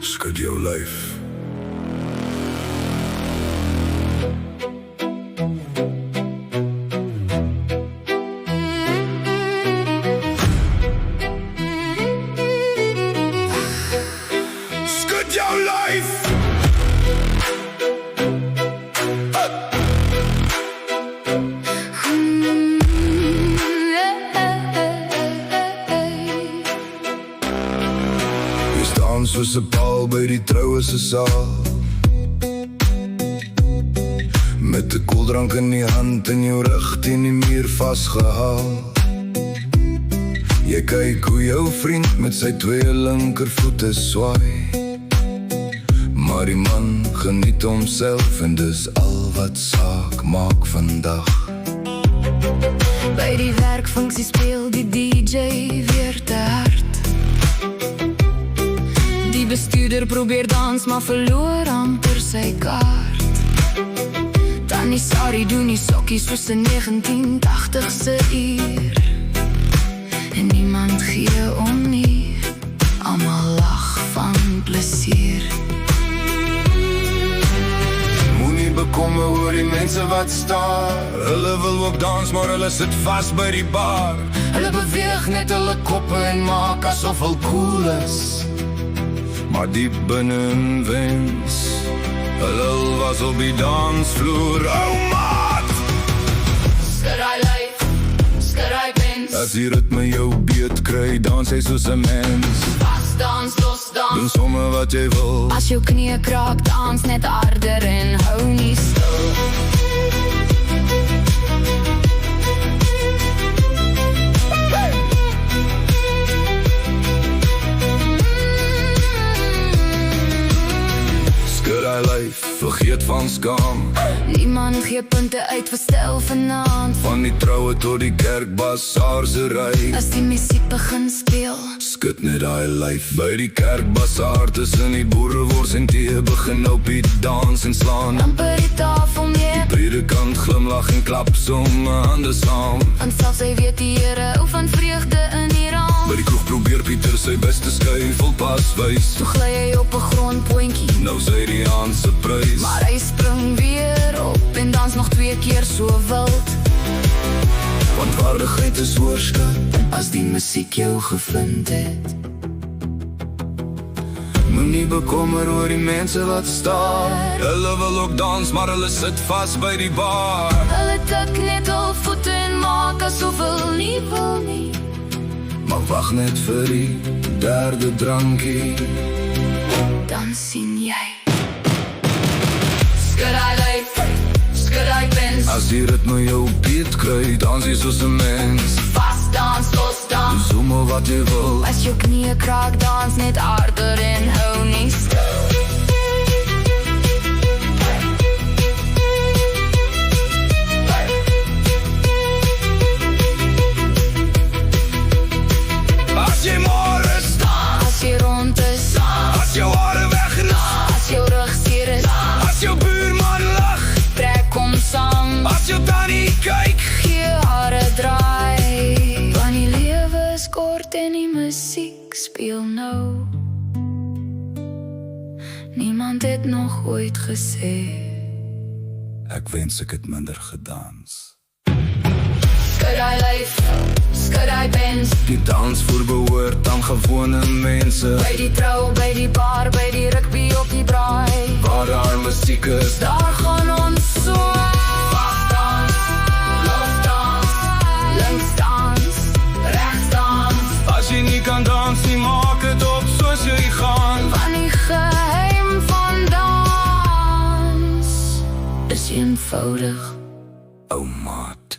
Skud jou lyf. Skud jou lyf. Soos 'n paal by die troue se saal, met 'n koeldrank in die hand en jou rug teen die muur vasgehaal. Jy kyk hoe jou vriend met sy twee linkervoete swaai, maar die man geniet homself en dis al wat saak maak vandag. By die werkfunksie speel die DJ weer te hard. Die bestuurder probeer dans, maar verloor amper sy kaart. Tannie Sari doen die sokkies soos 'n 1980se uur, en niemand gee om nie, almal lag van plesier. Moenie bekommer oor die mense wat staar, hulle wil ook dans, maar hulle sit vas by die bar. Hulle beweeg net hulle koppe en maak asof hulle cool is, maar diep binne wens hulle was op die dansvloer. Oh maat! Skud hy lyf, skud hy pens, As die ritme jou beet kry, dans hy soos 'n mens. vas dans, los dans. Doen somme wat jy wil, As jou knie kraak, dans net harder en hou nie stil. skud hy lyf, vergeet van skaam. Niemand gee punte uit vir stel vanaand. Van die troue tot die kerkbasaar se ry, As die musiek begin speel, skud net daai lyf. By die kerkbasaar tussen die boerewors en tee, begin op die dans en slaan. amper die tafel neer, Predikant glimlag en klap somme hande saam. want selfs hy weet die Here hou van vreugde in die raam. By die kroeg probeer Pieter sy beste skuifel pas wys. Toe gly hy op 'n grondpoontjie, Nou sy die aan se prys. maar hy spring weer op en dans nog 2 keer so wild. Want waardigheid is oorskat as die musiek jou gevind het. Moenie bekommer oor die mense wat staan, hulle wil ook dans, maar hulle sit vas by die bar. Hulle tik net hul voete en maak asof hulle nie wil nie. Maar wag net vir die derde drankie. Dan sien jy. Skud hy lyf, skud hy pens, As die ritme jou beet kry, dans jy soos 'n mens. vas dans, los dans. Doen somme wat jy wil, As jou knie kraak, dans net harder en hou nie stil. as jy môre staan, As jy rond is, as jou hare weggenaam, as jou rug seer is, as jou buurman lag, trek hom saam, as jou tannie kyk. gee hare draai. Want die lewe is kort en die musiek speel nou. Niemand het nog ooit gesê. Ek wens ek het minder gedans. Skud hy lyf, skud hy pens, Die dansvoer behoort aan gewone mense, by die trou, by die bar, by die rugby op die braai. waar daar musiek is, Daar gaan ons so. Vas dans, los dans, links dans, rechts dans. as jy nie kan dans nie, maak het op soos jy gaan. Van die geheim van dans is eenvoudig. Oh maat,